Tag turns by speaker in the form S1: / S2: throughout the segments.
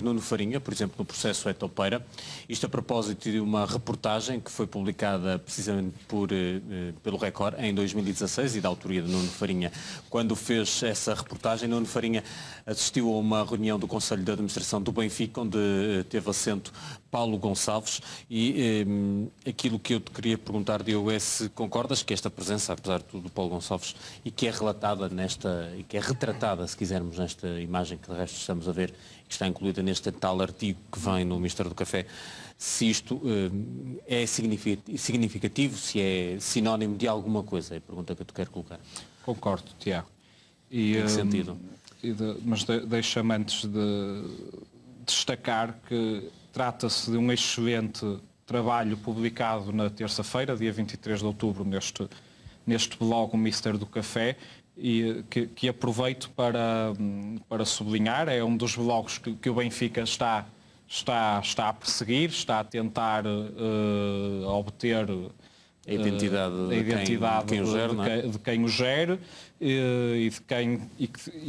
S1: Nuno Farinha, por exemplo, no processo Etopeira. Isto a propósito de uma reportagem que foi publicada precisamente pelo Record em 2016 e da autoria de Nuno Farinha. Quando fez essa reportagem, Nuno Farinha assistiu a uma reunião do Conselho de Administração do Benfica, onde teve assento Paulo Gonçalves, e aquilo que eu te queria perguntar, Diogo, é se concordas que esta presença, apesar de tudo, do Paulo Gonçalves, e que é relatada e que é retratada, se quisermos, nesta imagem que de resto estamos a ver, que está incluída neste tal artigo que vem no Ministério do Café, se isto é significativo, se é sinónimo de alguma coisa, é a pergunta que eu te quero colocar.
S2: Concordo, Tiago.
S1: Em que sentido?
S2: Mas deixa-me antes de destacar que trata-se de um excelente trabalho publicado na terça-feira, dia 23 de outubro, neste blog O Ministério do Café, e que aproveito para sublinhar. É um dos blogs que o Benfica está a perseguir, está a tentar obter
S1: a identidade
S2: de quem o gere, e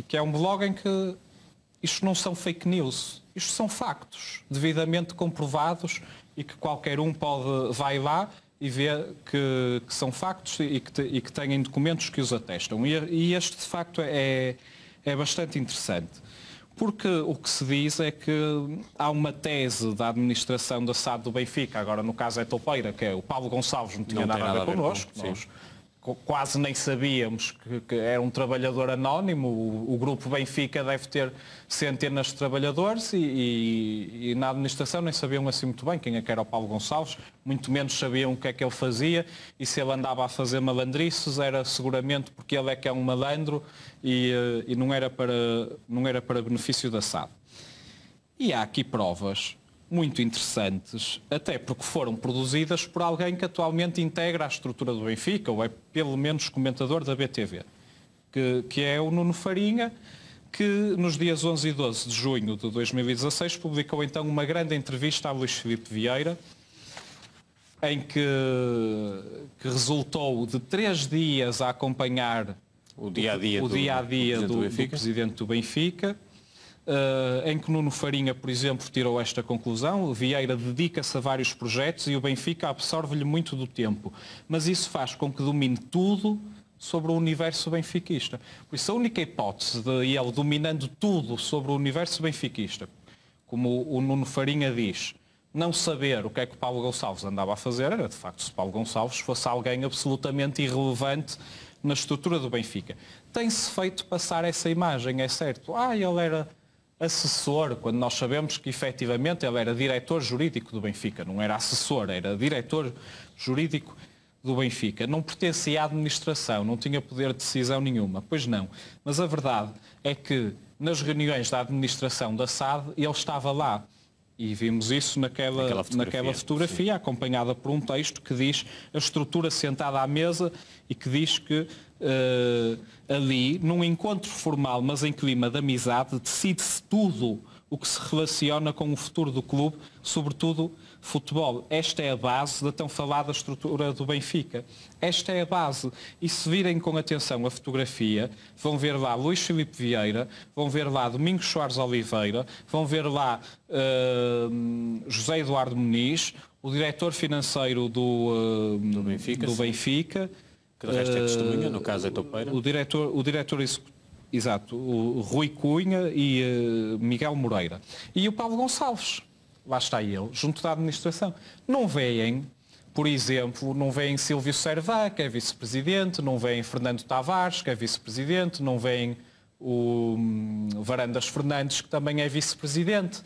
S2: que é um blog em que isto não são fake news, isto são factos devidamente comprovados e que qualquer um vai lá e vê que são factos e que têm documentos que os atestam. E este, de facto, é bastante interessante. Porque o que se diz é que há uma tese da administração da SAD do Benfica, agora no caso é Etopeira, que é o Paulo Gonçalves, não tinha nada a ver connosco. Nós quase nem sabíamos que era um trabalhador anónimo. O grupo Benfica deve ter centenas de trabalhadores e na administração nem sabiam assim muito bem quem é que era o Paulo Gonçalves, muito menos sabiam o que é que ele fazia, e se ele andava a fazer malandrices era seguramente porque ele é que é um malandro e não era para benefício da SAD. E há aqui provas muito interessantes, até porque foram produzidas por alguém que atualmente integra a estrutura do Benfica, ou é pelo menos comentador da BTV, que é o Nuno Farinha, que nos dias 11 e 12 de junho de 2016 publicou então uma grande entrevista a Luís Filipe Vieira, em que resultou de 3 dias a acompanhar o dia-a-dia do presidente do Benfica, em que Nuno Farinha, por exemplo, tirou esta conclusão: o Vieira dedica-se a vários projetos e o Benfica absorve-lhe muito do tempo, mas isso faz com que domine tudo sobre o universo benfiquista. Por isso, a única hipótese de ele dominando tudo sobre o universo benfiquista, como o Nuno Farinha diz, não saber o que é que o Paulo Gonçalves andava a fazer, era de facto se Paulo Gonçalves fosse alguém absolutamente irrelevante na estrutura do Benfica. Tem-se feito passar essa imagem, é certo. Ele era assessor, quando nós sabemos que efetivamente ele era diretor jurídico do Benfica, não era assessor, era diretor jurídico do Benfica, não pertencia à administração, não tinha poder de decisão nenhuma, pois não. Mas a verdade é que nas reuniões da administração da SAD ele estava lá, e vimos isso naquela fotografia acompanhada por um texto que diz a estrutura sentada à mesa e que diz que ali, num encontro formal, mas em clima de amizade, decide-se tudo o que se relaciona com o futuro do clube, sobretudo futebol. Esta é a base da tão falada estrutura do Benfica. Esta é a base. E se virem com atenção a fotografia, vão ver lá Luís Filipe Vieira, vão ver lá Domingos Soares Oliveira, vão ver lá José Eduardo Muniz, o diretor financeiro do Benfica,
S1: que de resto é testemunha, no caso é Etopeira.
S2: O diretor exato, o Rui Cunha e Miguel Moreira. E o Paulo Gonçalves, lá está ele, junto da administração. Não veem, por exemplo, não veem Silvio Servá, que é vice-presidente, não veem Fernando Tavares, que é vice-presidente, não veem o Varandas Fernandes, que também é vice-presidente.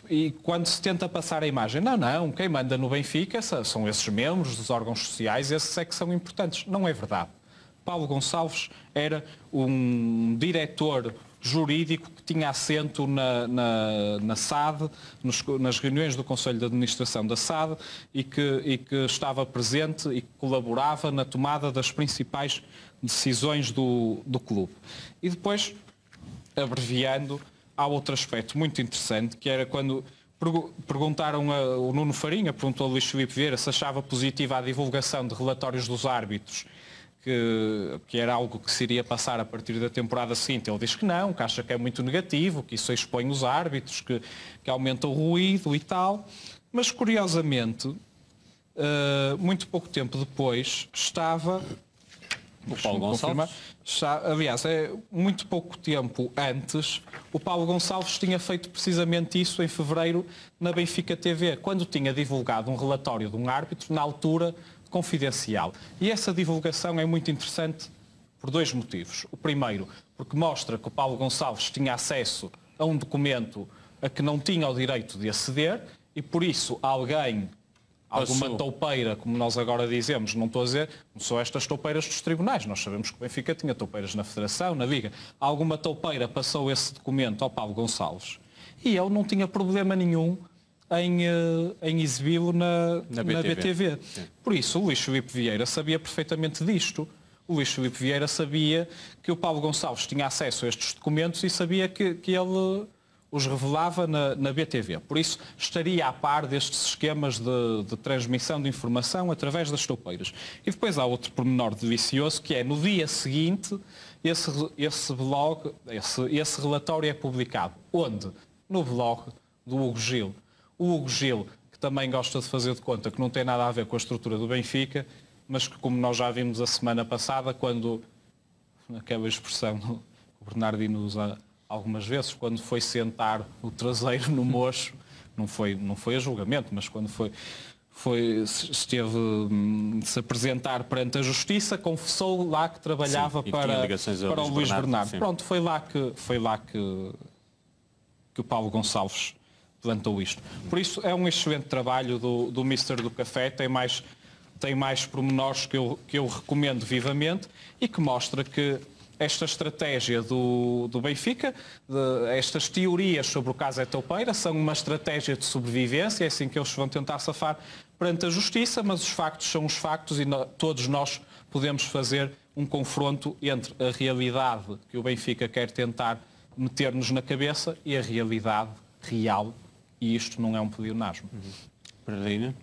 S2: E quando se tenta passar a imagem, não, quem manda no Benfica são esses membros dos órgãos sociais, esses é que são importantes. Não é verdade. Paulo Gonçalves era um diretor jurídico que tinha assento na SAD, nas reuniões do Conselho de Administração da SAD, e que estava presente e que colaborava na tomada das principais decisões do clube. E depois, abreviando, há outro aspecto muito interessante, que era quando perguntaram o Nuno Farinha, perguntou a Luís Filipe Vieira se achava positiva a divulgação de relatórios dos árbitros que era algo que se iria passar a partir da temporada seguinte. Ele diz que não, que acha que é muito negativo, que isso expõe os árbitros, que aumenta o ruído e tal. Mas, curiosamente, muito pouco tempo depois, estava...
S1: O Paulo Gonçalves?
S2: Aliás, muito pouco tempo antes, o Paulo Gonçalves tinha feito precisamente isso em fevereiro na Benfica TV, quando tinha divulgado um relatório de um árbitro, na altura, confidencial. E essa divulgação é muito interessante por dois motivos. O primeiro, porque mostra que o Paulo Gonçalves tinha acesso a um documento a que não tinha o direito de aceder e, por isso, alguma toupeira, como nós agora dizemos, não estou a dizer, não são estas toupeiras dos tribunais, nós sabemos que o Benfica tinha toupeiras na Federação, na Liga. Alguma toupeira passou esse documento ao Paulo Gonçalves e ele não tinha problema nenhum em exibi-lo na BTV. Por isso, o Luís Filipe Vieira sabia perfeitamente disto. O Luís Filipe Vieira sabia que o Paulo Gonçalves tinha acesso a estes documentos e sabia que ele os revelava na BTV. Por isso, estaria a par destes esquemas de transmissão de informação através das toupeiras. E depois há outro pormenor delicioso, que é, no dia seguinte, esse relatório é publicado. Onde? No blog do Hugo Gil. O Hugo Gil, que também gosta de fazer de conta que não tem nada a ver com a estrutura do Benfica, mas que, como nós já vimos a semana passada, quando, aquela expressão que o Bernardino usa algumas vezes, quando foi sentar o traseiro no mocho, não foi a julgamento, mas quando esteve de se apresentar perante a Justiça, confessou lá que trabalhava para o Luís Bernardo. Sim. Pronto, foi lá que o Paulo Gonçalves plantou isto. Por isso é um excelente trabalho do Mister do Café, tem mais pormenores que eu recomendo vivamente e que mostra que esta estratégia do Benfica, estas teorias sobre o caso Etoupeira, são uma estratégia de sobrevivência, é assim que eles vão tentar safar perante a Justiça, mas os factos são os factos e todos nós podemos fazer um confronto entre a realidade que o Benfica quer tentar meter-nos na cabeça e a realidade real, e isto não é um pleonasmo.
S1: Bernardino?